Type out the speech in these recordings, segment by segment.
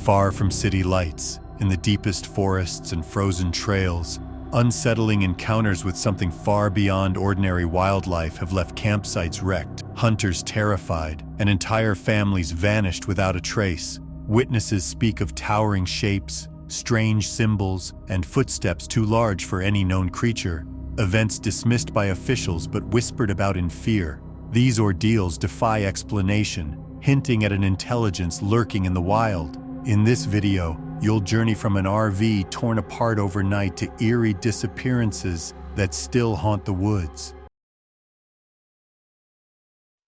Far from city lights, in the deepest forests and frozen trails, unsettling encounters with something far beyond ordinary wildlife have left campsites wrecked, hunters terrified, and entire families vanished without a trace. Witnesses speak of towering shapes, strange symbols, and footsteps too large for any known creature, events dismissed by officials but whispered about in fear. These ordeals defy explanation, hinting at an intelligence lurking in the wild. In this video, you'll journey from an RV torn apart overnight to eerie disappearances that still haunt the woods.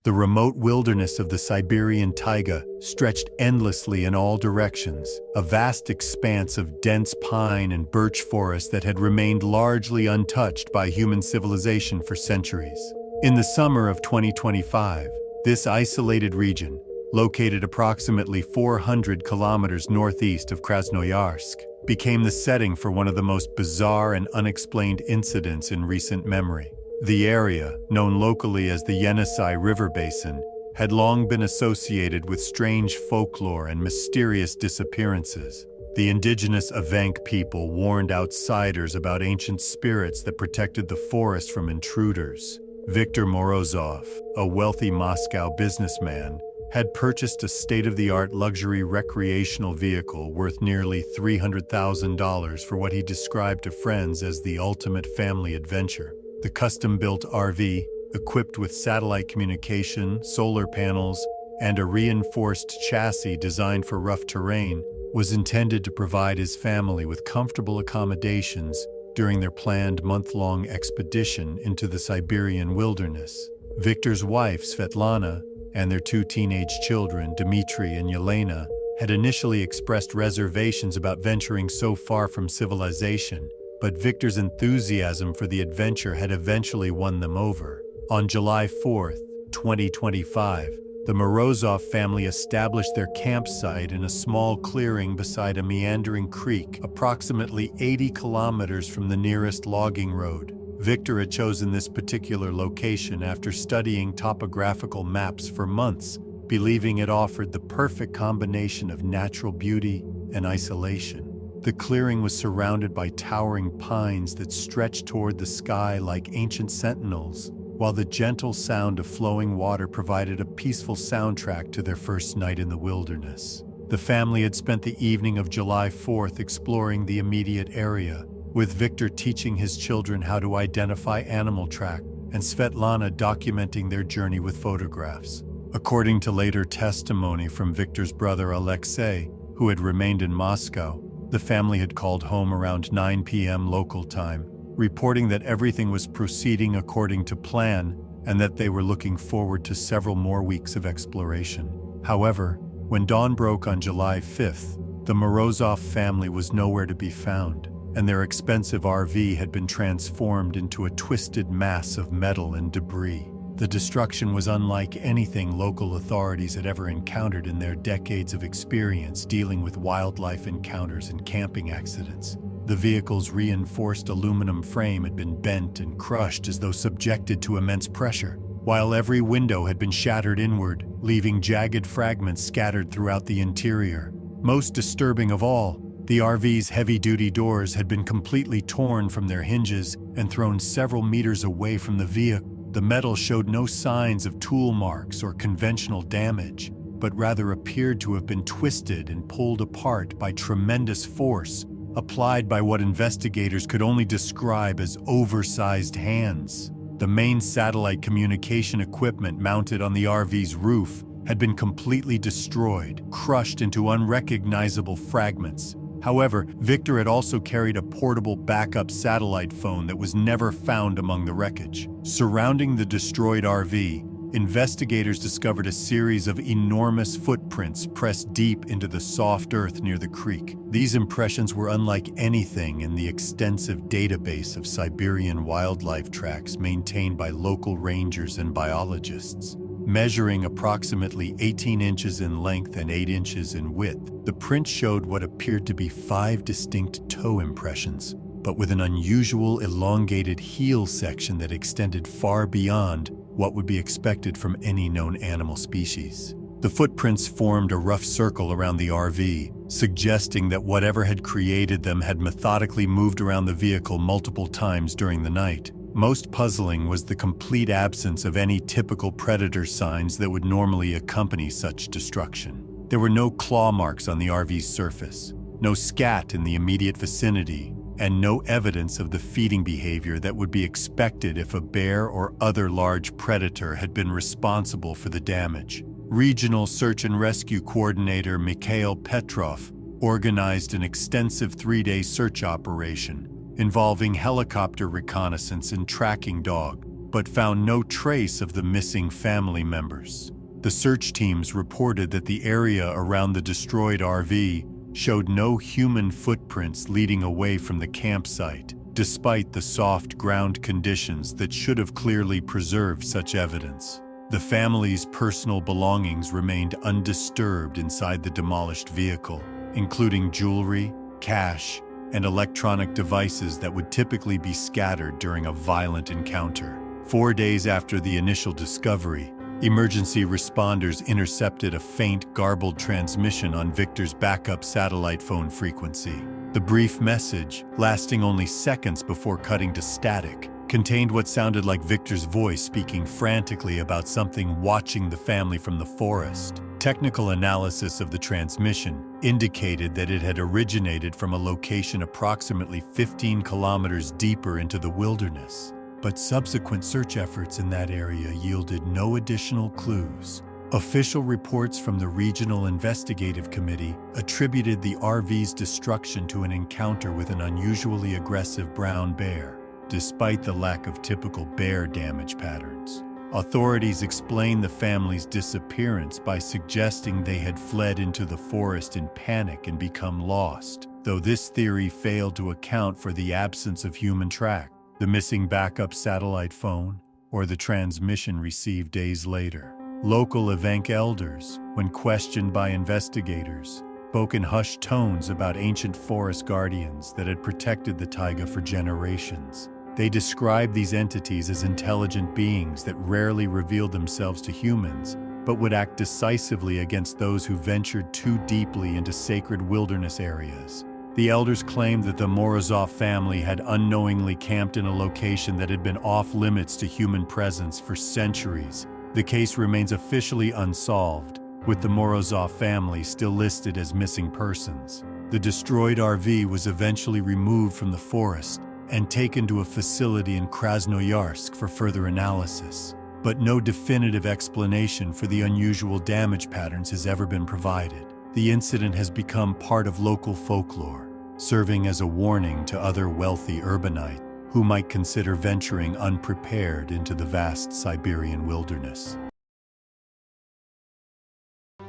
The remote wilderness of the Siberian taiga stretched endlessly in all directions, a vast expanse of dense pine and birch forest that had remained largely untouched by human civilization for centuries. In the summer of 2025, this isolated region, located approximately 400 kilometers northeast of Krasnoyarsk, became the setting for one of the most bizarre and unexplained incidents in recent memory. The area, known locally as the Yenisei River Basin, had long been associated with strange folklore and mysterious disappearances. The indigenous Evenk people warned outsiders about ancient spirits that protected the forest from intruders. Viktor Morozov, a wealthy Moscow businessman, had purchased a state-of-the-art luxury recreational vehicle worth nearly $300,000 for what he described to friends as the ultimate family adventure. The custom-built RV, equipped with satellite communication, solar panels, and a reinforced chassis designed for rough terrain, was intended to provide his family with comfortable accommodations during their planned month-long expedition into the Siberian wilderness. Viktor's wife, Svetlana, and their two teenage children, Dmitry and Yelena, had initially expressed reservations about venturing so far from civilization, but Viktor's enthusiasm for the adventure had eventually won them over. On July 4, 2025, the Morozov family established their campsite in a small clearing beside a meandering creek, approximately 80 kilometers from the nearest logging road. Viktor had chosen this particular location after studying topographical maps for months, believing it offered the perfect combination of natural beauty and isolation. The clearing was surrounded by towering pines that stretched toward the sky like ancient sentinels, while the gentle sound of flowing water provided a peaceful soundtrack to their first night in the wilderness. The family had spent the evening of July 4th exploring the immediate area, with Viktor teaching his children how to identify animal tracks and Svetlana documenting their journey with photographs. According to later testimony from Viktor's brother Alexei, who had remained in Moscow, the family had called home around 9 p.m. local time, reporting that everything was proceeding according to plan and that they were looking forward to several more weeks of exploration. However, when dawn broke on July 5th, the Morozov family was nowhere to be found, and their expensive RV had been transformed into a twisted mass of metal and debris. The destruction was unlike anything local authorities had ever encountered in their decades of experience dealing with wildlife encounters and camping accidents. The vehicle's reinforced aluminum frame had been bent and crushed as though subjected to immense pressure, while every window had been shattered inward, leaving jagged fragments scattered throughout the interior. Most disturbing of all, the RV's heavy-duty doors had been completely torn from their hinges and thrown several meters away from the vehicle. The metal showed no signs of tool marks or conventional damage, but rather appeared to have been twisted and pulled apart by tremendous force, applied by what investigators could only describe as oversized hands. The main satellite communication equipment mounted on the RV's roof had been completely destroyed, crushed into unrecognizable fragments. However, Viktor had also carried a portable backup satellite phone that was never found among the wreckage. Surrounding the destroyed RV, investigators discovered a series of enormous footprints pressed deep into the soft earth near the creek. These impressions were unlike anything in the extensive database of Siberian wildlife tracks maintained by local rangers and biologists. Measuring approximately 18 inches in length and 8 inches in width, the print showed what appeared to be 5 distinct toe impressions, but with an unusual elongated heel section that extended far beyond what would be expected from any known animal species. The footprints formed a rough circle around the RV, suggesting that whatever had created them had methodically moved around the vehicle multiple times during the night. Most puzzling was the complete absence of any typical predator signs that would normally accompany such destruction. There were no claw marks on the RV's surface, no scat in the immediate vicinity, and no evidence of the feeding behavior that would be expected if a bear or other large predator had been responsible for the damage. Regional Search and Rescue Coordinator Mikhail Petrov organized an extensive 3-day search operation involving helicopter reconnaissance and tracking dog, but found no trace of the missing family members. The search teams reported that the area around the destroyed RV showed no human footprints leading away from the campsite, despite the soft ground conditions that should have clearly preserved such evidence. The family's personal belongings remained undisturbed inside the demolished vehicle, including jewelry, cash, and electronic devices that would typically be scattered during a violent encounter. 4 days after the initial discovery, emergency responders intercepted a faint, garbled transmission on Victor's backup satellite phone frequency. The brief message, lasting only seconds before cutting to static, contained what sounded like Victor's voice speaking frantically about something watching the family from the forest. Technical analysis of the transmission indicated that it had originated from a location approximately 15 kilometers deeper into the wilderness, but subsequent search efforts in that area yielded no additional clues. Official reports from the Regional Investigative Committee attributed the RV's destruction to an encounter with an unusually aggressive brown bear, despite the lack of typical bear damage patterns. Authorities explained the family's disappearance by suggesting they had fled into the forest in panic and become lost, though this theory failed to account for the absence of human track, the missing backup satellite phone, or the transmission received days later. Local Evenk elders, when questioned by investigators, spoke in hushed tones about ancient forest guardians that had protected the taiga for generations. They described these entities as intelligent beings that rarely revealed themselves to humans, but would act decisively against those who ventured too deeply into sacred wilderness areas. The elders claimed that the Morozov family had unknowingly camped in a location that had been off-limits to human presence for centuries. The case remains officially unsolved, with the Morozov family still listed as missing persons. The destroyed RV was eventually removed from the forest and taken to a facility in Krasnoyarsk for further analysis, but no definitive explanation for the unusual damage patterns has ever been provided. The incident has become part of local folklore, serving as a warning to other wealthy urbanites who might consider venturing unprepared into the vast Siberian wilderness.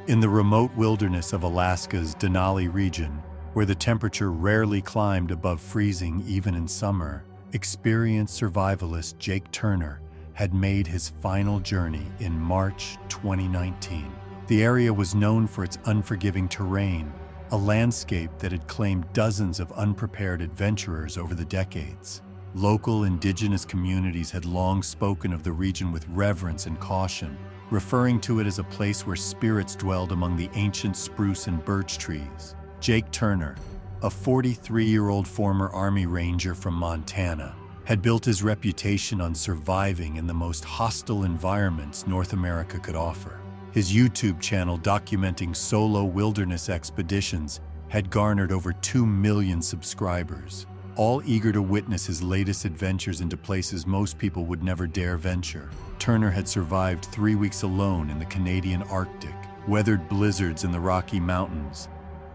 In the remote wilderness of Alaska's Denali region, where the temperature rarely climbed above freezing even in summer, experienced survivalist Jake Turner had made his final journey in March 2019. The area was known for its unforgiving terrain, a landscape that had claimed dozens of unprepared adventurers over the decades. Local indigenous communities had long spoken of the region with reverence and caution, referring to it as a place where spirits dwelled among the ancient spruce and birch trees. Jake Turner, a 43-year-old former Army Ranger from Montana, had built his reputation on surviving in the most hostile environments North America could offer. His YouTube channel documenting solo wilderness expeditions had garnered over 2 million subscribers, all eager to witness his latest adventures into places most people would never dare venture. Turner had survived 3 weeks alone in the Canadian Arctic, weathered blizzards in the Rocky Mountains,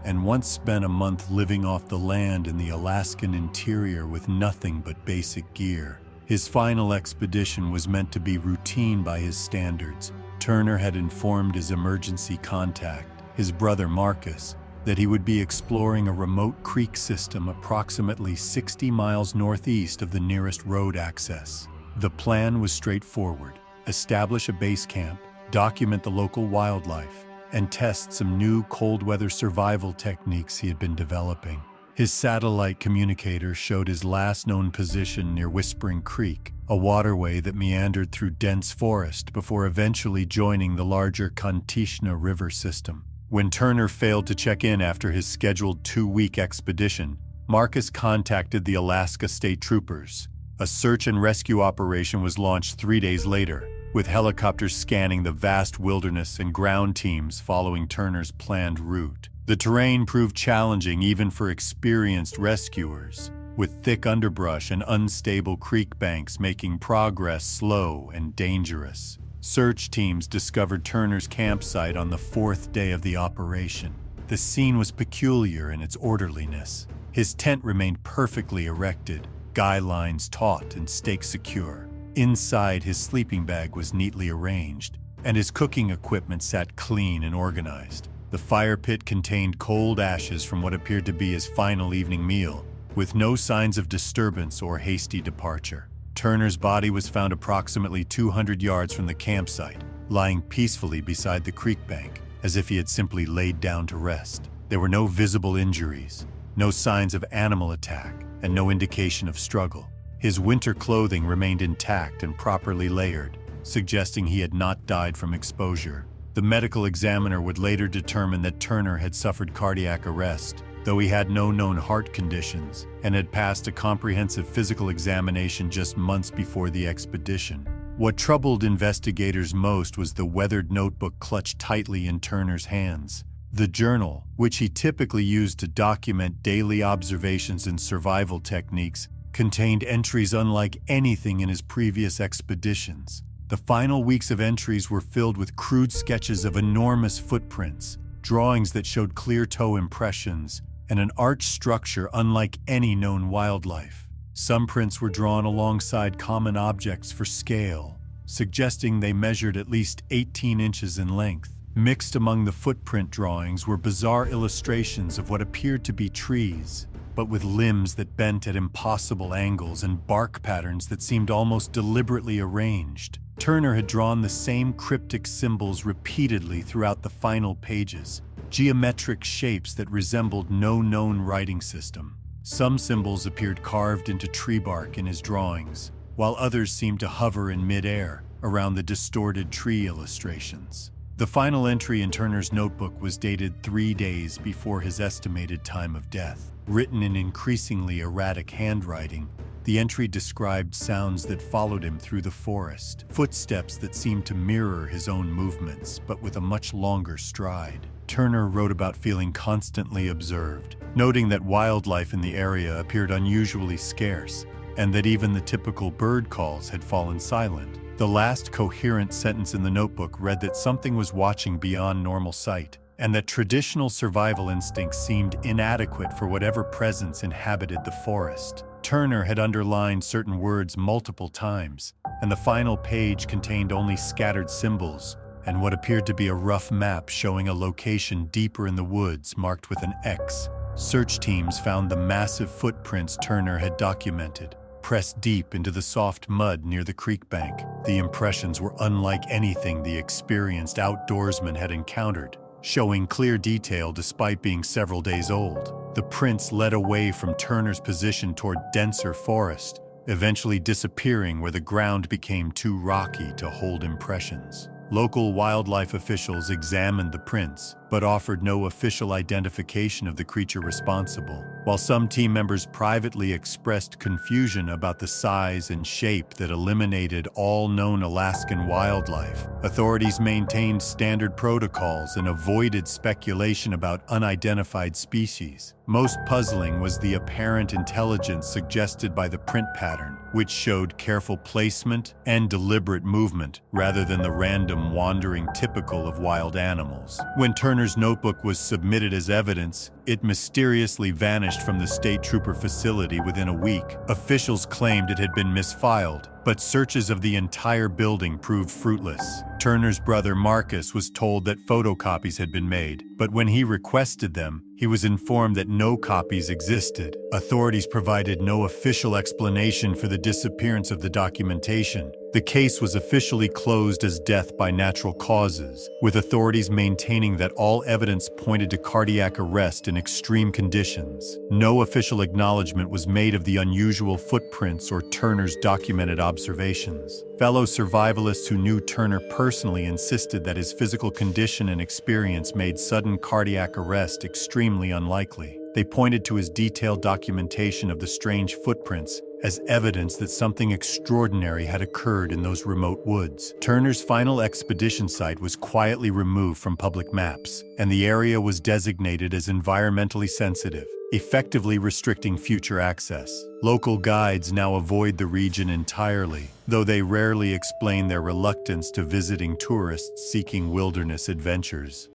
and once spent a month living off the land in the Alaskan interior with nothing but basic gear. His final expedition was meant to be routine by his standards. Turner had informed his emergency contact, his brother Marcus, that he would be exploring a remote creek system approximately 60 miles northeast of the nearest road access. The plan was straightforward: establish a base camp, document the local wildlife, and test some new cold-weather survival techniques he had been developing. His satellite communicator showed his last known position near Whispering Creek, a waterway that meandered through dense forest before eventually joining the larger Kontishna River system. When Turner failed to check in after his scheduled 2-week expedition, Marcus contacted the Alaska State Troopers. A search and rescue operation was launched 3 days later, with helicopters scanning the vast wilderness and ground teams following Turner's planned route. The terrain proved challenging even for experienced rescuers, with thick underbrush and unstable creek banks making progress slow and dangerous. Search teams discovered Turner's campsite on the 4th day of the operation. The scene was peculiar in its orderliness. His tent remained perfectly erected, guy lines taut and stakes secure. Inside, his sleeping bag was neatly arranged, and his cooking equipment sat clean and organized. The fire pit contained cold ashes from what appeared to be his final evening meal, with no signs of disturbance or hasty departure. Turner's body was found approximately 200 yards from the campsite, lying peacefully beside the creek bank, as if he had simply laid down to rest. There were no visible injuries, no signs of animal attack, and no indication of struggle. His winter clothing remained intact and properly layered, suggesting he had not died from exposure. The medical examiner would later determine that Turner had suffered cardiac arrest, though he had no known heart conditions and had passed a comprehensive physical examination just months before the expedition. What troubled investigators most was the weathered notebook clutched tightly in Turner's hands. The journal, which he typically used to document daily observations and survival techniques, contained entries unlike anything in his previous expeditions. The final weeks of entries were filled with crude sketches of enormous footprints, drawings that showed clear toe impressions, and an arch structure unlike any known wildlife. Some prints were drawn alongside common objects for scale, suggesting they measured at least 18 inches in length. Mixed among the footprint drawings were bizarre illustrations of what appeared to be trees, but with limbs that bent at impossible angles and bark patterns that seemed almost deliberately arranged. Turner had drawn the same cryptic symbols repeatedly throughout the final pages, geometric shapes that resembled no known writing system. Some symbols appeared carved into tree bark in his drawings, while others seemed to hover in mid-air around the distorted tree illustrations. The final entry in Turner's notebook was dated 3 days before his estimated time of death. Written in increasingly erratic handwriting, the entry described sounds that followed him through the forest, footsteps that seemed to mirror his own movements, but with a much longer stride. Turner wrote about feeling constantly observed, noting that wildlife in the area appeared unusually scarce, and that even the typical bird calls had fallen silent. The last coherent sentence in the notebook read that something was watching beyond normal sight, and that traditional survival instincts seemed inadequate for whatever presence inhabited the forest. Turner had underlined certain words multiple times, and the final page contained only scattered symbols and what appeared to be a rough map showing a location deeper in the woods marked with an X. Search teams found the massive footprints Turner had documented, pressed deep into the soft mud near the creek bank. The impressions were unlike anything the experienced outdoorsman had encountered, showing clear detail despite being several days old. The prints led away from Turner's position toward denser forest, eventually disappearing where the ground became too rocky to hold impressions. Local wildlife officials examined the prints, but offered no official identification of the creature responsible. While some team members privately expressed confusion about the size and shape that eliminated all known Alaskan wildlife, authorities maintained standard protocols and avoided speculation about unidentified species. Most puzzling was the apparent intelligence suggested by the print pattern, which showed careful placement and deliberate movement rather than the random wandering typical of wild animals. When Turner's notebook was submitted as evidence, it mysteriously vanished from the state trooper facility within a week. Officials claimed it had been misfiled, but searches of the entire building proved fruitless. Turner's brother Marcus was told that photocopies had been made, but when he requested them, he was informed that no copies existed. Authorities provided no official explanation for the disappearance of the documentation, The case was officially closed as death by natural causes, with authorities maintaining that all evidence pointed to cardiac arrest in extreme conditions. No official acknowledgement was made of the unusual footprints or Turner's documented observations. Fellow survivalists who knew Turner personally insisted that his physical condition and experience made sudden cardiac arrest extremely unlikely. They pointed to his detailed documentation of the strange footprints as evidence that something extraordinary had occurred in those remote woods. Turner's final expedition site was quietly removed from public maps, and the area was designated as environmentally sensitive, effectively restricting future access. Local guides now avoid the region entirely, though they rarely explain their reluctance to visiting tourists seeking wilderness adventures.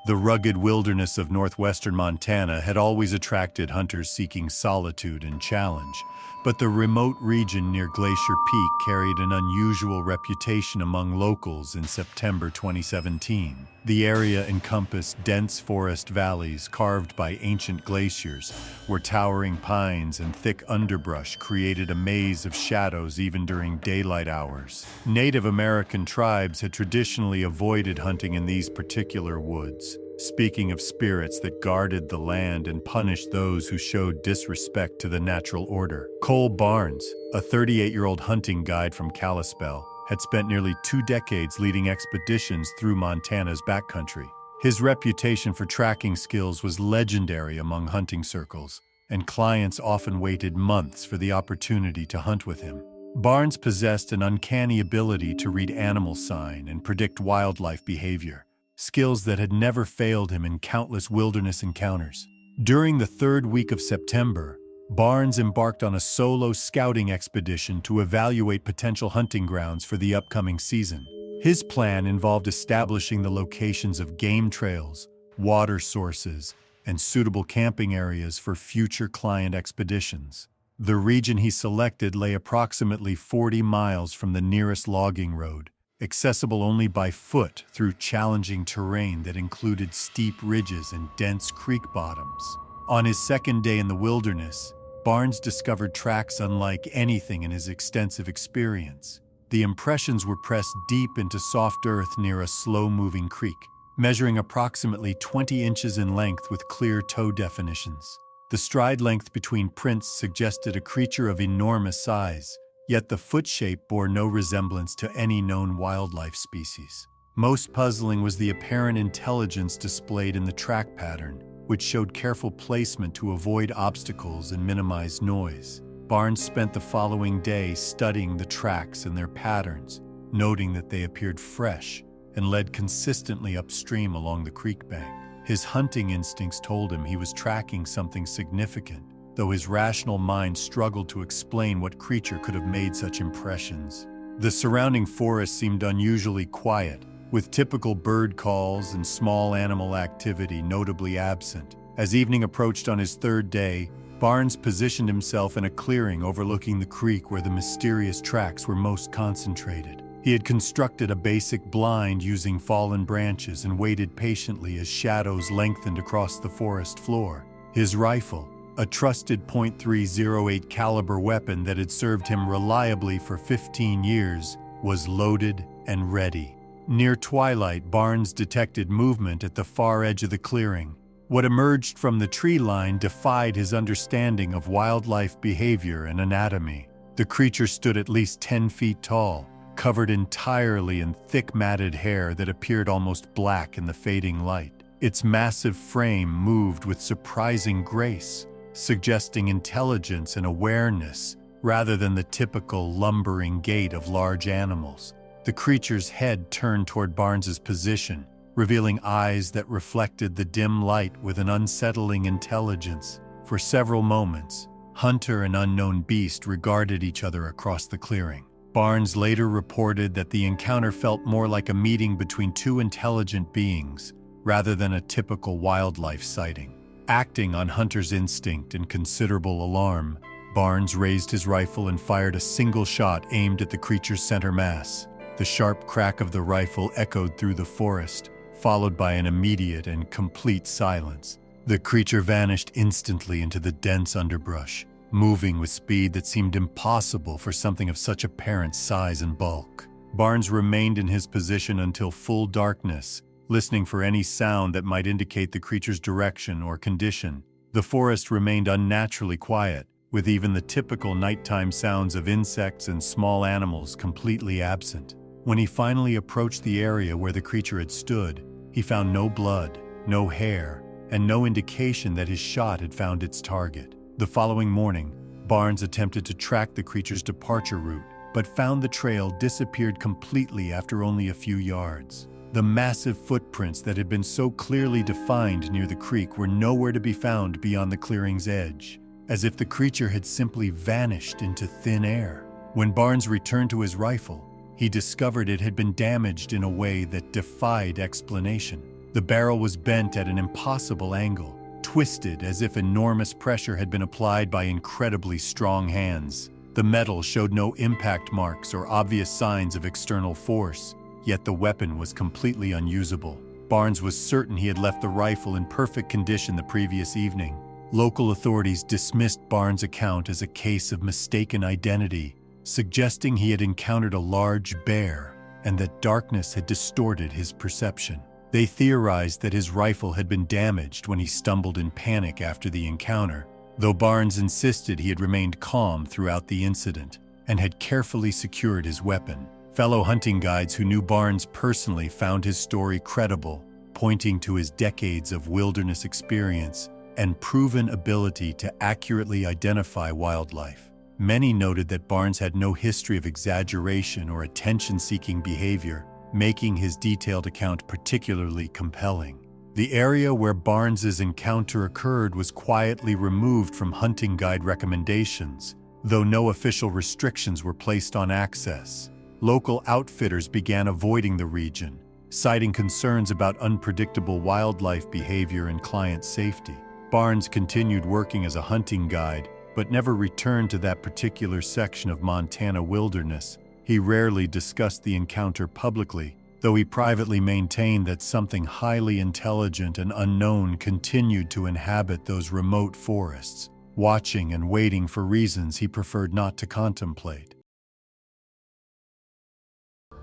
The rugged wilderness of northwestern Montana had always attracted hunters seeking solitude and challenge, but the remote region near Glacier Peak carried an unusual reputation among locals in September 2017. The area encompassed dense forest valleys carved by ancient glaciers, where towering pines and thick underbrush created a maze of shadows even during daylight hours. Native American tribes had traditionally avoided hunting in these particular woods, speaking of spirits that guarded the land and punished those who showed disrespect to the natural order. Cole Barnes, a 38-year-old hunting guide from Kalispell, had spent nearly 2 decades leading expeditions through Montana's backcountry. His reputation for tracking skills was legendary among hunting circles, and clients often waited months for the opportunity to hunt with him. Barnes possessed an uncanny ability to read animal sign and predict wildlife behavior, skills that had never failed him in countless wilderness encounters. During the 3rd week of September, Barnes embarked on a solo scouting expedition to evaluate potential hunting grounds for the upcoming season. His plan involved establishing the locations of game trails, water sources, and suitable camping areas for future client expeditions. The region he selected lay approximately 40 miles from the nearest logging road, accessible only by foot through challenging terrain that included steep ridges and dense creek bottoms. On his 2nd day in the wilderness, Barnes discovered tracks unlike anything in his extensive experience. The impressions were pressed deep into soft earth near a slow-moving creek, measuring approximately 20 inches in length with clear toe definitions. The stride length between prints suggested a creature of enormous size, yet the foot shape bore no resemblance to any known wildlife species. Most puzzling was the apparent intelligence displayed in the track pattern, which showed careful placement to avoid obstacles and minimize noise. Barnes spent the following day studying the tracks and their patterns, noting that they appeared fresh and led consistently upstream along the creek bank. His hunting instincts told him he was tracking something significant, though his rational mind struggled to explain what creature could have made such impressions. The surrounding forest seemed unusually quiet, with typical bird calls and small animal activity notably absent. As evening approached on his 3rd day, Barnes positioned himself in a clearing overlooking the creek where the mysterious tracks were most concentrated. He had constructed a basic blind using fallen branches and waited patiently as shadows lengthened across the forest floor. His rifle, a trusted .308 caliber weapon that had served him reliably for 15 years, was loaded and ready. Near twilight, Barnes detected movement at the far edge of the clearing. What emerged from the tree line defied his understanding of wildlife behavior and anatomy. The creature stood at least 10 feet tall, covered entirely in thick matted hair that appeared almost black in the fading light. Its massive frame moved with surprising grace, suggesting intelligence and awareness rather than the typical lumbering gait of large animals. The creature's head turned toward Barnes's position, revealing eyes that reflected the dim light with an unsettling intelligence. For several moments, hunter and unknown beast regarded each other across the clearing. Barnes later reported that the encounter felt more like a meeting between 2 intelligent beings rather than a typical wildlife sighting. Acting on hunter's instinct and considerable alarm, Barnes raised his rifle and fired a single shot aimed at the creature's center mass. The sharp crack of the rifle echoed through the forest, followed by an immediate and complete silence. The creature vanished instantly into the dense underbrush, moving with speed that seemed impossible for something of such apparent size and bulk. Barnes remained in his position until full darkness, listening for any sound that might indicate the creature's direction or condition. The forest remained unnaturally quiet, with even the typical nighttime sounds of insects and small animals completely absent. When he finally approached the area where the creature had stood, he found no blood, no hair, and no indication that his shot had found its target. The following morning, Barnes attempted to track the creature's departure route, but found the trail disappeared completely after only a few yards. The massive footprints that had been so clearly defined near the creek were nowhere to be found beyond the clearing's edge, as if the creature had simply vanished into thin air. When Barnes returned to his rifle, he discovered it had been damaged in a way that defied explanation. The barrel was bent at an impossible angle, twisted as if enormous pressure had been applied by incredibly strong hands. The metal showed no impact marks or obvious signs of external force, yet the weapon was completely unusable. Barnes was certain he had left the rifle in perfect condition the previous evening. Local authorities dismissed Barnes' account as a case of mistaken identity, suggesting he had encountered a large bear and that darkness had distorted his perception. They theorized that his rifle had been damaged when he stumbled in panic after the encounter, though Barnes insisted he had remained calm throughout the incident and had carefully secured his weapon. Fellow hunting guides who knew Barnes personally found his story credible, pointing to his decades of wilderness experience and proven ability to accurately identify wildlife. Many noted that Barnes had no history of exaggeration or attention-seeking behavior, making his detailed account particularly compelling. The area where Barnes's encounter occurred was quietly removed from hunting guide recommendations, though no official restrictions were placed on access. Local outfitters began avoiding the region, citing concerns about unpredictable wildlife behavior and client safety. Barnes continued working as a hunting guide, but never returned to that particular section of Montana wilderness. He rarely discussed the encounter publicly, though he privately maintained that something highly intelligent and unknown continued to inhabit those remote forests, watching and waiting for reasons he preferred not to contemplate.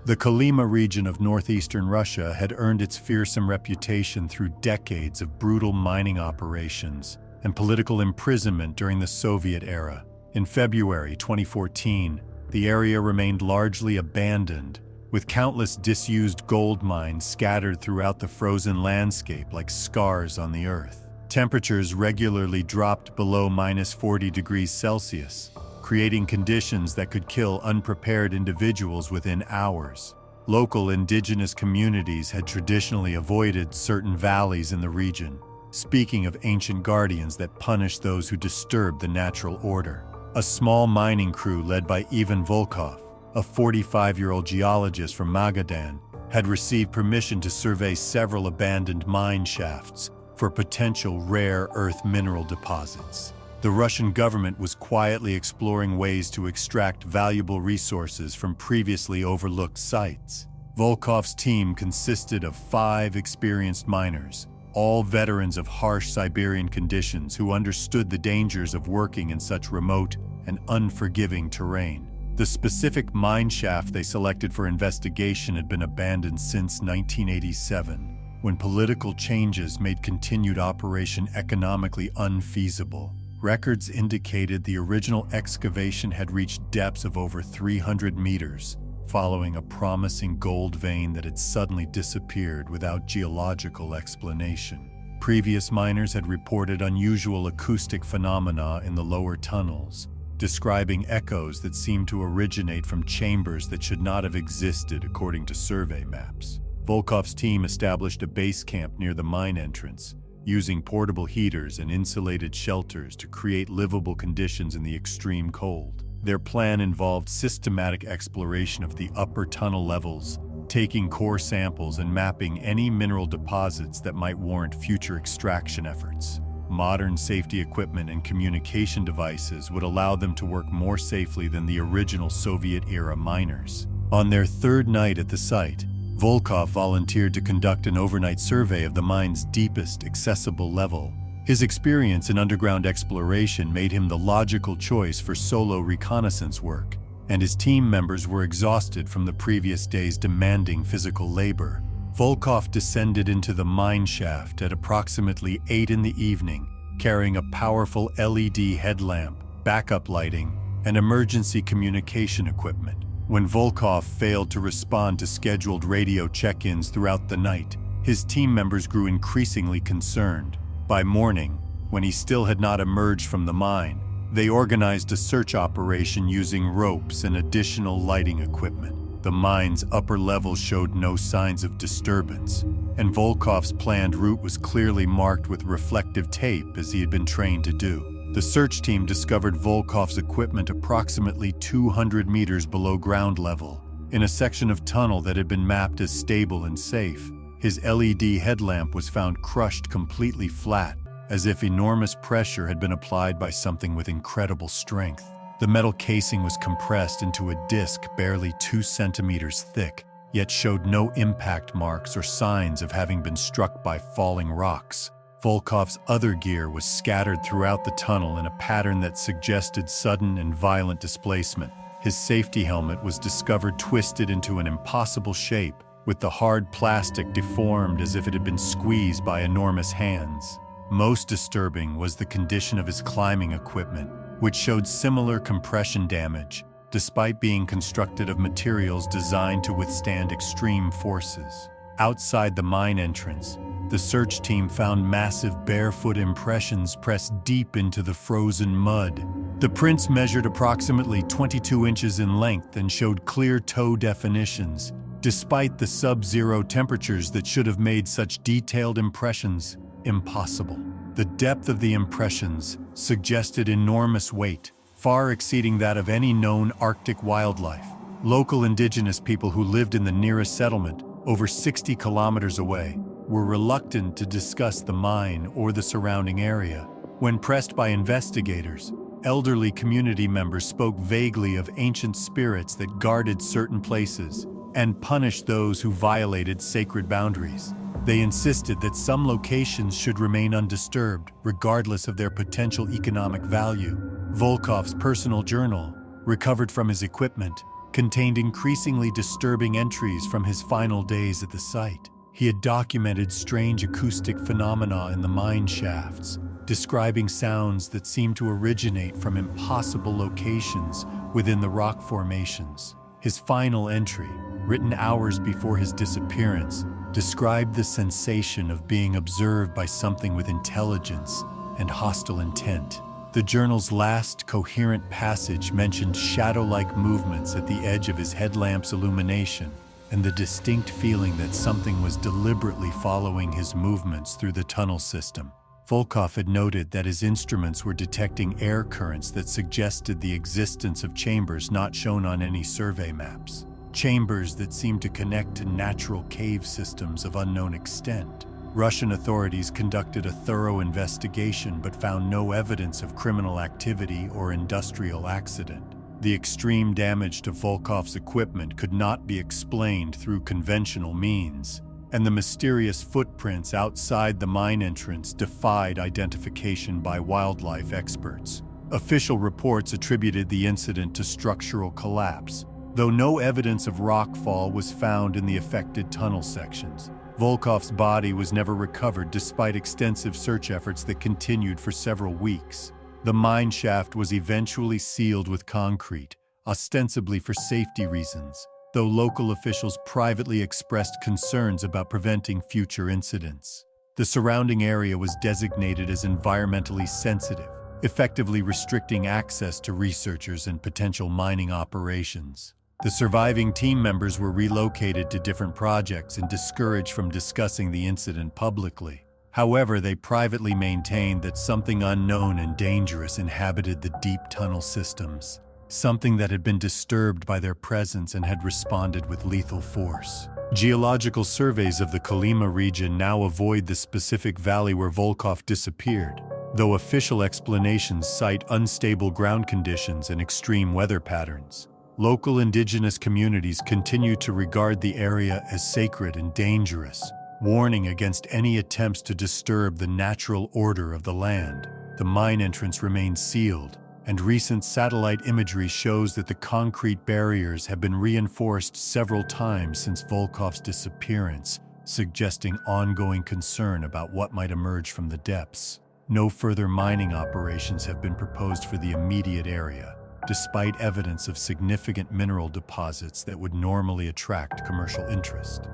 The Kolyma region of northeastern Russia had earned its fearsome reputation through decades of brutal mining operations and political imprisonment during the Soviet era. In February 2014, the area remained largely abandoned, with countless disused gold mines scattered throughout the frozen landscape like scars on the earth. Temperatures regularly dropped below -40 degrees Celsius, creating conditions that could kill unprepared individuals within hours. Local indigenous communities had traditionally avoided certain valleys in the region, speaking of ancient guardians that punished those who disturbed the natural order. A small mining crew led by Ivan Volkov, a 45-year-old geologist from Magadan, had received permission to survey several abandoned mine shafts for potential rare earth mineral deposits. The Russian government was quietly exploring ways to extract valuable resources from previously overlooked sites. Volkov's team consisted of 5 experienced miners, all veterans of harsh Siberian conditions who understood the dangers of working in such remote and unforgiving terrain. The specific mine shaft they selected for investigation had been abandoned since 1987, when political changes made continued operation economically unfeasible. Records indicated the original excavation had reached depths of over 300 meters, following a promising gold vein that had suddenly disappeared without geological explanation. Previous miners had reported unusual acoustic phenomena in the lower tunnels, describing echoes that seemed to originate from chambers that should not have existed according to survey maps. Volkov's team established a base camp near the mine entrance, using portable heaters and insulated shelters to create livable conditions in the extreme cold. Their plan involved systematic exploration of the upper tunnel levels, taking core samples and mapping any mineral deposits that might warrant future extraction efforts. Modern safety equipment and communication devices would allow them to work more safely than the original Soviet-era miners. On their 3rd night at the site, Volkov volunteered to conduct an overnight survey of the mine's deepest accessible level, His experience in underground exploration made him the logical choice for solo reconnaissance work, and his team members were exhausted from the previous day's demanding physical labor. Volkov descended into the mine shaft at approximately 8 in the evening, carrying a powerful LED headlamp, backup lighting, and emergency communication equipment. When Volkov failed to respond to scheduled radio check-ins throughout the night, his team members grew increasingly concerned. By morning, when he still had not emerged from the mine, they organized a search operation using ropes and additional lighting equipment. The mine's upper levels showed no signs of disturbance, and Volkov's planned route was clearly marked with reflective tape as he had been trained to do. The search team discovered Volkov's equipment approximately 200 meters below ground level, in a section of tunnel that had been mapped as stable and safe. His LED headlamp was found crushed completely flat, as if enormous pressure had been applied by something with incredible strength. The metal casing was compressed into a disc barely 2 centimeters thick, yet showed no impact marks or signs of having been struck by falling rocks. Volkov's other gear was scattered throughout the tunnel in a pattern that suggested sudden and violent displacement. His safety helmet was discovered twisted into an impossible shape, with the hard plastic deformed as if it had been squeezed by enormous hands. Most disturbing was the condition of his climbing equipment, which showed similar compression damage, despite being constructed of materials designed to withstand extreme forces. Outside the mine entrance, the search team found massive barefoot impressions pressed deep into the frozen mud. The prints measured approximately 22 inches in length and showed clear toe definitions, despite the sub-zero temperatures that should have made such detailed impressions impossible. The depth of the impressions suggested enormous weight, far exceeding that of any known Arctic wildlife. Local indigenous people who lived in the nearest settlement, over 60 kilometers away, were reluctant to discuss the mine or the surrounding area. When pressed by investigators, elderly community members spoke vaguely of ancient spirits that guarded certain places and punished those who violated sacred boundaries. They insisted that some locations should remain undisturbed, regardless of their potential economic value. Volkov's personal journal, recovered from his equipment, contained increasingly disturbing entries from his final days at the site. He had documented strange acoustic phenomena in the mine shafts, describing sounds that seemed to originate from impossible locations within the rock formations. His final entry, written hours before his disappearance, described the sensation of being observed by something with intelligence and hostile intent. The journal's last coherent passage mentioned shadow-like movements at the edge of his headlamp's illumination, and the distinct feeling that something was deliberately following his movements through the tunnel system. Volkov had noted that his instruments were detecting air currents that suggested the existence of chambers not shown on any survey maps. Chambers that seemed to connect to natural cave systems of unknown extent. Russian authorities conducted a thorough investigation but found no evidence of criminal activity or industrial accident. The extreme damage to Volkov's equipment could not be explained through conventional means, and the mysterious footprints outside the mine entrance defied identification by wildlife experts. Official reports attributed the incident to structural collapse, though no evidence of rockfall was found in the affected tunnel sections. Volkov's body was never recovered despite extensive search efforts that continued for several weeks. The mine shaft was eventually sealed with concrete, ostensibly for safety reasons, though local officials privately expressed concerns about preventing future incidents. The surrounding area was designated as environmentally sensitive, effectively restricting access to researchers and potential mining operations. The surviving team members were relocated to different projects and discouraged from discussing the incident publicly. However, they privately maintained that something unknown and dangerous inhabited the deep tunnel systems, something that had been disturbed by their presence and had responded with lethal force. Geological surveys of the Kolyma region now avoid the specific valley where Volkov disappeared, though official explanations cite unstable ground conditions and extreme weather patterns. Local indigenous communities continue to regard the area as sacred and dangerous, warning against any attempts to disturb the natural order of the land. The mine entrance remains sealed, and recent satellite imagery shows that the concrete barriers have been reinforced several times since Volkov's disappearance, suggesting ongoing concern about what might emerge from the depths. No further mining operations have been proposed for the immediate area, despite evidence of significant mineral deposits that would normally attract commercial interest.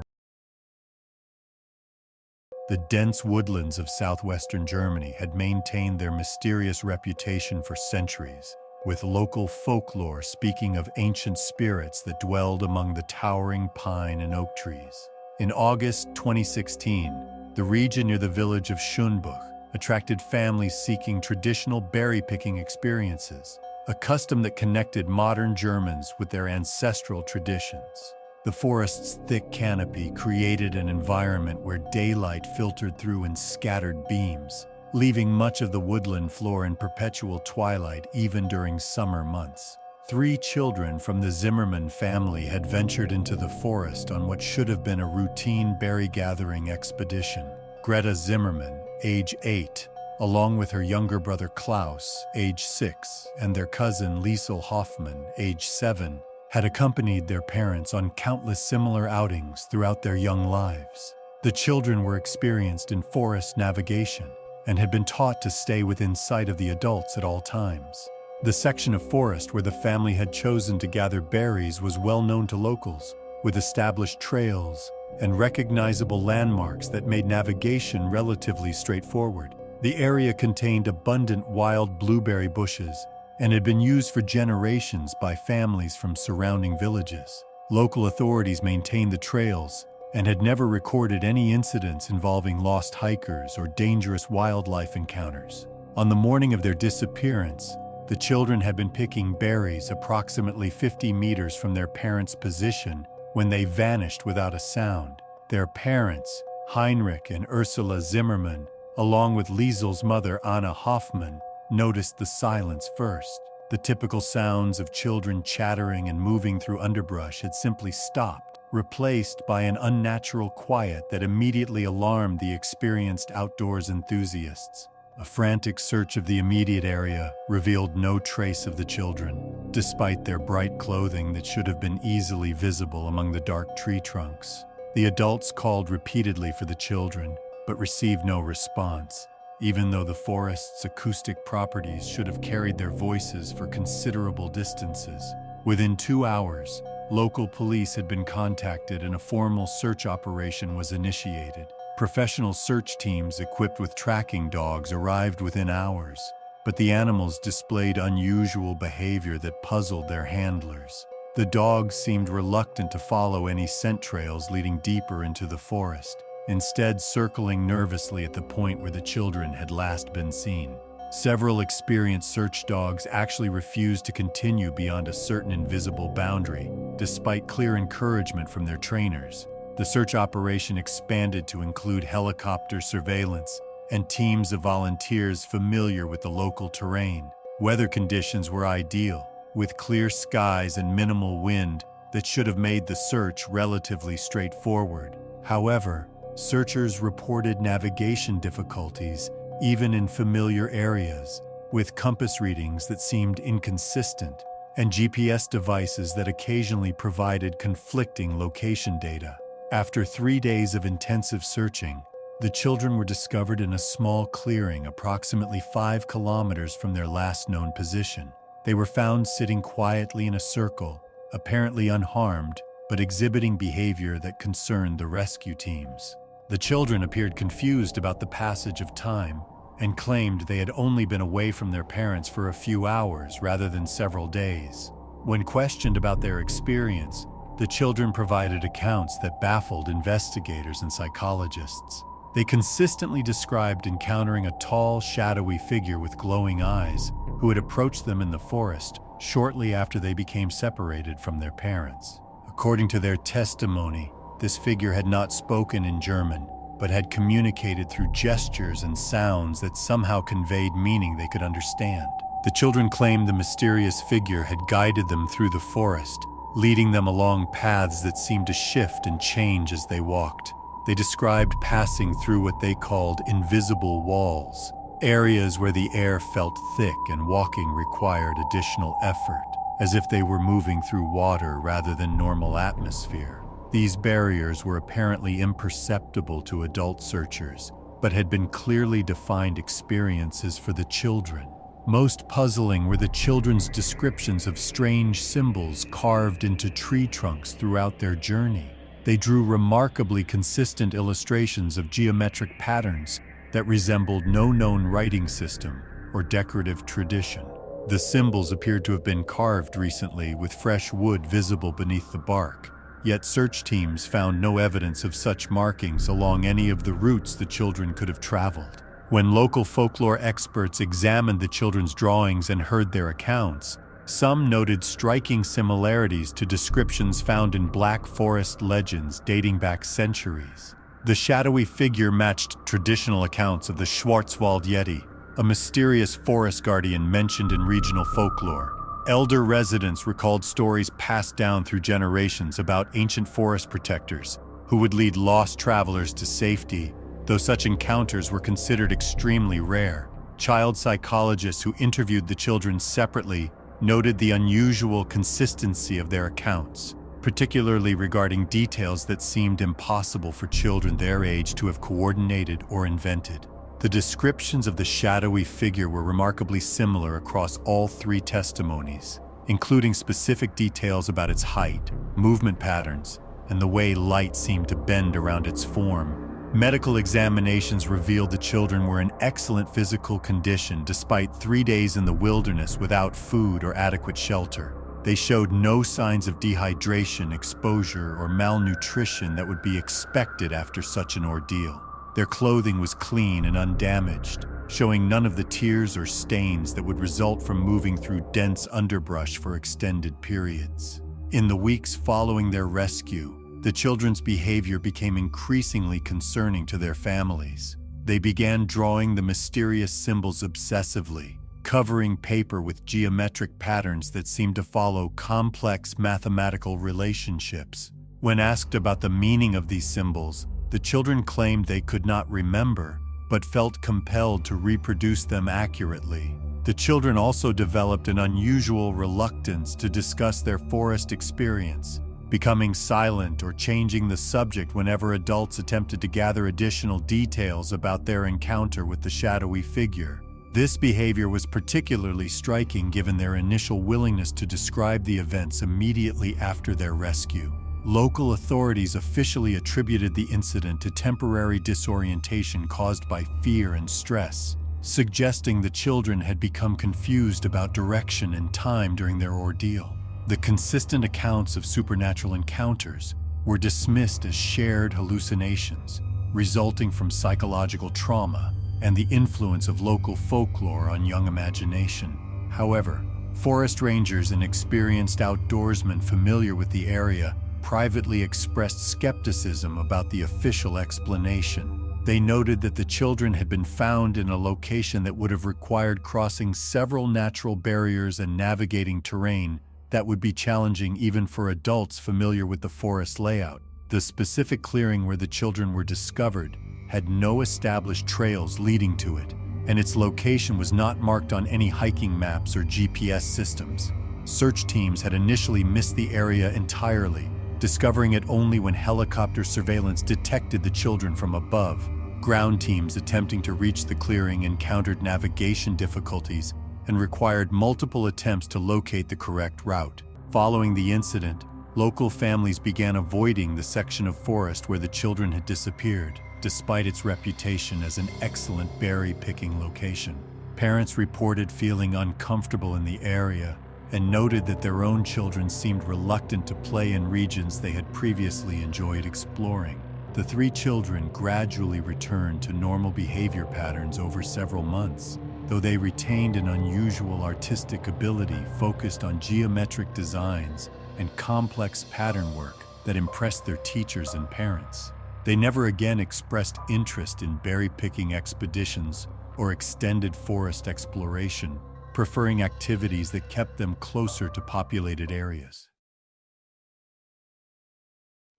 The dense woodlands of southwestern Germany had maintained their mysterious reputation for centuries, with local folklore speaking of ancient spirits that dwelled among the towering pine and oak trees. In August 2016, the region near the village of Schönbuch attracted families seeking traditional berry-picking experiences, a custom that connected modern Germans with their ancestral traditions. The forest's thick canopy created an environment where daylight filtered through in scattered beams, leaving much of the woodland floor in perpetual twilight even during summer months. 3 children from the Zimmermann family had ventured into the forest on what should have been a routine berry-gathering expedition. Greta Zimmermann, age 8, along with her younger brother Klaus, age 6, and their cousin Liesel Hoffmann, age 7, had accompanied their parents on countless similar outings throughout their young lives. The children were experienced in forest navigation and had been taught to stay within sight of the adults at all times. The section of forest where the family had chosen to gather berries was well known to locals, with established trails and recognizable landmarks that made navigation relatively straightforward. The area contained abundant wild blueberry bushes and had been used for generations by families from surrounding villages. Local authorities maintained the trails and had never recorded any incidents involving lost hikers or dangerous wildlife encounters. On the morning of their disappearance, the children had been picking berries approximately 50 meters from their parents' position when they vanished without a sound. Their parents, Heinrich and Ursula Zimmermann, along with Liesel's mother Anna Hoffmann, noticed the silence first. The typical sounds of children chattering and moving through underbrush had simply stopped, replaced by an unnatural quiet that immediately alarmed the experienced outdoors enthusiasts. A frantic search of the immediate area revealed no trace of the children, despite their bright clothing that should have been easily visible among the dark tree trunks. The adults called repeatedly for the children, but received no response, even though the forest's acoustic properties should have carried their voices for considerable distances. Within 2 hours, local police had been contacted and a formal search operation was initiated. Professional search teams equipped with tracking dogs arrived within hours, but the animals displayed unusual behavior that puzzled their handlers. The dogs seemed reluctant to follow any scent trails leading deeper into the forest, instead circling nervously at the point where the children had last been seen. Several experienced search dogs actually refused to continue beyond a certain invisible boundary, despite clear encouragement from their trainers. The search operation expanded to include helicopter surveillance and teams of volunteers familiar with the local terrain. Weather conditions were ideal, with clear skies and minimal wind that should have made the search relatively straightforward. However, searchers reported navigation difficulties even in familiar areas, with compass readings that seemed inconsistent and GPS devices that occasionally provided conflicting location data. After 3 days of intensive searching, the children were discovered in a small clearing approximately 5 kilometers from their last known position. They were found sitting quietly in a circle, apparently unharmed, but exhibiting behavior that concerned the rescue teams. The children appeared confused about the passage of time and claimed they had only been away from their parents for a few hours rather than several days. When questioned about their experience, the children provided accounts that baffled investigators and psychologists. They consistently described encountering a tall, shadowy figure with glowing eyes who had approached them in the forest shortly after they became separated from their parents. According to their testimony, this figure had not spoken in German, but had communicated through gestures and sounds that somehow conveyed meaning they could understand. The children claimed the mysterious figure had guided them through the forest, leading them along paths that seemed to shift and change as they walked. They described passing through what they called invisible walls, areas where the air felt thick and walking required additional effort, as if they were moving through water rather than normal atmosphere. These barriers were apparently imperceptible to adult searchers, but had been clearly defined experiences for the children. Most puzzling were the children's descriptions of strange symbols carved into tree trunks throughout their journey. They drew remarkably consistent illustrations of geometric patterns that resembled no known writing system or decorative tradition. The symbols appeared to have been carved recently, with fresh wood visible beneath the bark. Yet search teams found no evidence of such markings along any of the routes the children could have traveled. When local folklore experts examined the children's drawings and heard their accounts, some noted striking similarities to descriptions found in Black Forest legends dating back centuries. The shadowy figure matched traditional accounts of the Schwarzwald Yeti, a mysterious forest guardian mentioned in regional folklore. Elder residents recalled stories passed down through generations about ancient forest protectors who would lead lost travelers to safety, though such encounters were considered extremely rare. Child psychologists who interviewed the children separately noted the unusual consistency of their accounts, particularly regarding details that seemed impossible for children their age to have coordinated or invented. The descriptions of the shadowy figure were remarkably similar across all three testimonies, including specific details about its height, movement patterns, and the way light seemed to bend around its form. Medical examinations revealed the children were in excellent physical condition despite 3 days in the wilderness without food or adequate shelter. They showed no signs of dehydration, exposure, or malnutrition that would be expected after such an ordeal. Their clothing was clean and undamaged, showing none of the tears or stains that would result from moving through dense underbrush for extended periods. In the weeks following their rescue, the children's behavior became increasingly concerning to their families. They began drawing the mysterious symbols obsessively, covering paper with geometric patterns that seemed to follow complex mathematical relationships. When asked about the meaning of these symbols, the children claimed they could not remember, but felt compelled to reproduce them accurately. The children also developed an unusual reluctance to discuss their forest experience, becoming silent or changing the subject whenever adults attempted to gather additional details about their encounter with the shadowy figure. This behavior was particularly striking given their initial willingness to describe the events immediately after their rescue. Local authorities officially attributed the incident to temporary disorientation caused by fear and stress, suggesting the children had become confused about direction and time during their ordeal. The consistent accounts of supernatural encounters were dismissed as shared hallucinations, resulting from psychological trauma and the influence of local folklore on young imagination. However, forest rangers and experienced outdoorsmen familiar with the area privately expressed skepticism about the official explanation. They noted that the children had been found in a location that would have required crossing several natural barriers and navigating terrain that would be challenging even for adults familiar with the forest layout. The specific clearing where the children were discovered had no established trails leading to it, and its location was not marked on any hiking maps or GPS systems. Search teams had initially missed the area entirely, discovering it only when helicopter surveillance detected the children from above. Ground teams attempting to reach the clearing encountered navigation difficulties and required multiple attempts to locate the correct route. Following the incident, local families began avoiding the section of forest where the children had disappeared, despite its reputation as an excellent berry-picking location. Parents reported feeling uncomfortable in the area and noted that their own children seemed reluctant to play in regions they had previously enjoyed exploring. The three children gradually returned to normal behavior patterns over several months, though they retained an unusual artistic ability focused on geometric designs and complex pattern work that impressed their teachers and parents. They never again expressed interest in berry-picking expeditions or extended forest exploration, preferring activities that kept them closer to populated areas.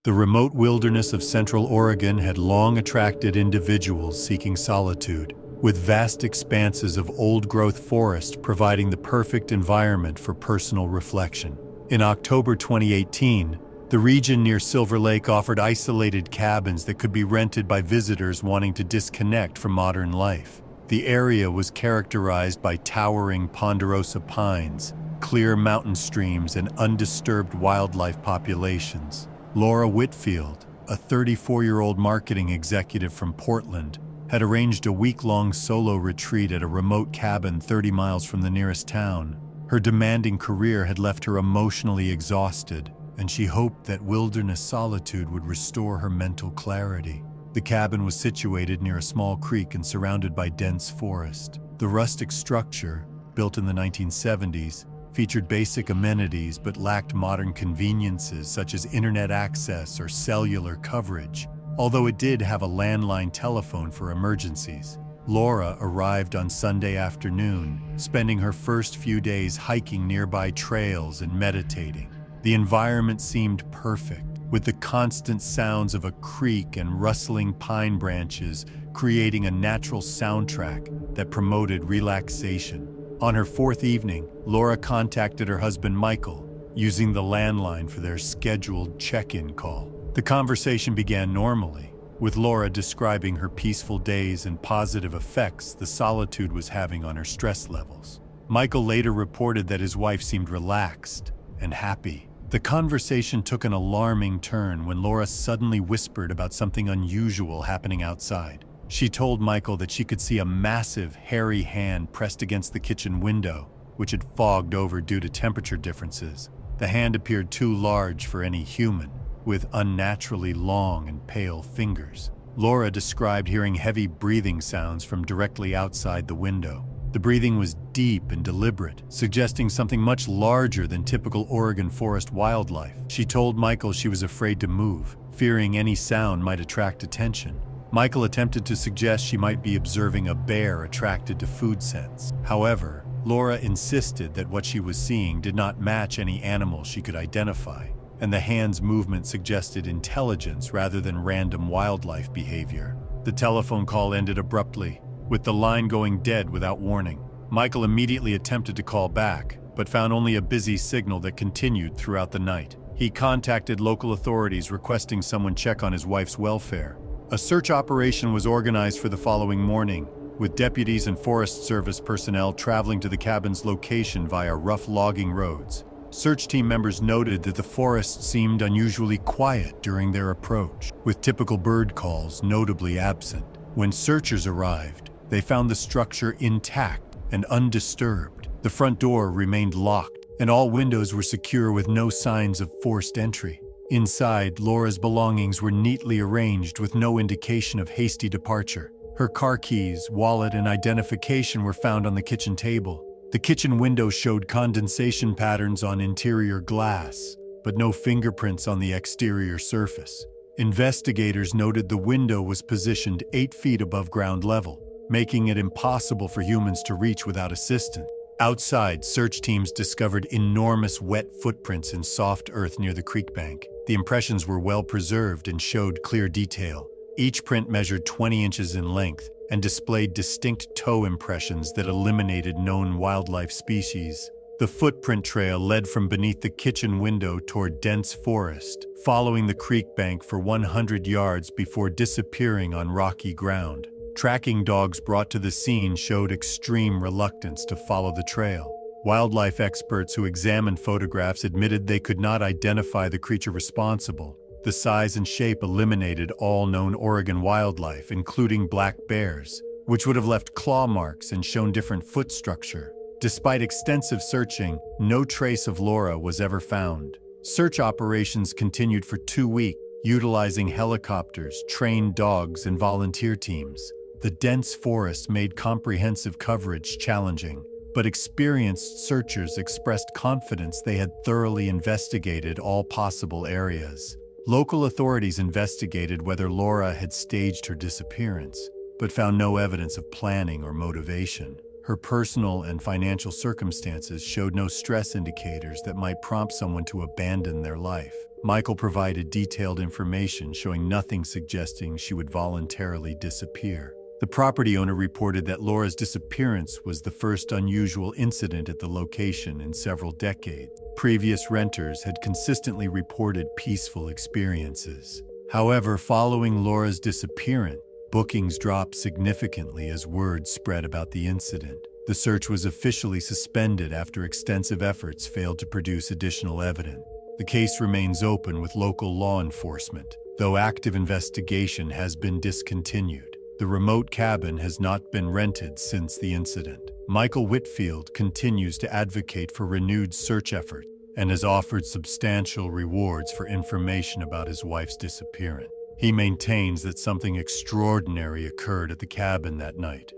The remote wilderness of Central Oregon had long attracted individuals seeking solitude, with vast expanses of old-growth forest providing the perfect environment for personal reflection. In October 2018, the region near Silver Lake offered isolated cabins that could be rented by visitors wanting to disconnect from modern life. The area was characterized by towering ponderosa pines, clear mountain streams, and undisturbed wildlife populations. Laura Whitfield, a 34-year-old marketing executive from Portland, had arranged a week-long solo retreat at a remote cabin 30 miles from the nearest town. Her demanding career had left her emotionally exhausted, and she hoped that wilderness solitude would restore her mental clarity. The cabin was situated near a small creek and surrounded by dense forest. The rustic structure, built in the 1970s, featured basic amenities but lacked modern conveniences such as internet access or cellular coverage, although it did have a landline telephone for emergencies. Laura arrived on Sunday afternoon, spending her first few days hiking nearby trails and meditating. The environment seemed perfect, with the constant sounds of a creek and rustling pine branches creating a natural soundtrack that promoted relaxation. On her fourth evening, Laura contacted her husband Michael, using the landline for their scheduled check-in call. The conversation began normally, with Laura describing her peaceful days and positive effects the solitude was having on her stress levels. Michael later reported that his wife seemed relaxed and happy. The conversation took an alarming turn when Laura suddenly whispered about something unusual happening outside. She told Michael that she could see a massive, hairy hand pressed against the kitchen window, which had fogged over due to temperature differences. The hand appeared too large for any human, with unnaturally long and pale fingers. Laura described hearing heavy breathing sounds from directly outside the window. The breathing was deep and deliberate, suggesting something much larger than typical Oregon forest wildlife. She told Michael she was afraid to move, fearing any sound might attract attention. Michael attempted to suggest she might be observing a bear attracted to food scents. However, Laura insisted that what she was seeing did not match any animal she could identify, and the hand's movement suggested intelligence rather than random wildlife behavior. The telephone call ended abruptly, with the line going dead without warning. Michael immediately attempted to call back, but found only a busy signal that continued throughout the night. He contacted local authorities requesting someone check on his wife's welfare. A search operation was organized for the following morning, with deputies and Forest Service personnel traveling to the cabin's location via rough logging roads. Search team members noted that the forest seemed unusually quiet during their approach, with typical bird calls notably absent. When searchers arrived, they found the structure intact and undisturbed. The front door remained locked, and all windows were secure with no signs of forced entry. Inside, Laura's belongings were neatly arranged with no indication of hasty departure. Her car keys, wallet, and identification were found on the kitchen table. The kitchen window showed condensation patterns on interior glass, but no fingerprints on the exterior surface. Investigators noted the window was positioned 8 feet above ground level, making it impossible for humans to reach without assistance. Outside, search teams discovered enormous wet footprints in soft earth near the creek bank. The impressions were well preserved and showed clear detail. Each print measured 20 inches in length and displayed distinct toe impressions that eliminated known wildlife species. The footprint trail led from beneath the kitchen window toward dense forest, following the creek bank for 100 yards before disappearing on rocky ground. Tracking dogs brought to the scene showed extreme reluctance to follow the trail. Wildlife experts who examined photographs admitted they could not identify the creature responsible. The size and shape eliminated all known Oregon wildlife, including black bears, which would have left claw marks and shown different foot structure. Despite extensive searching, no trace of Laura was ever found. Search operations continued for 2 weeks, utilizing helicopters, trained dogs, and volunteer teams. The dense forest made comprehensive coverage challenging, but experienced searchers expressed confidence they had thoroughly investigated all possible areas. Local authorities investigated whether Laura had staged her disappearance, but found no evidence of planning or motivation. Her personal and financial circumstances showed no stress indicators that might prompt someone to abandon their life. Michael provided detailed information showing nothing suggesting she would voluntarily disappear. The property owner reported that Laura's disappearance was the first unusual incident at the location in several decades. Previous renters had consistently reported peaceful experiences. However, following Laura's disappearance, bookings dropped significantly as word spread about the incident. The search was officially suspended after extensive efforts failed to produce additional evidence. The case remains open with local law enforcement, though active investigation has been discontinued. The remote cabin has not been rented since the incident. Michael Whitfield continues to advocate for renewed search efforts and has offered substantial rewards for information about his wife's disappearance. He maintains that something extraordinary occurred at the cabin that night.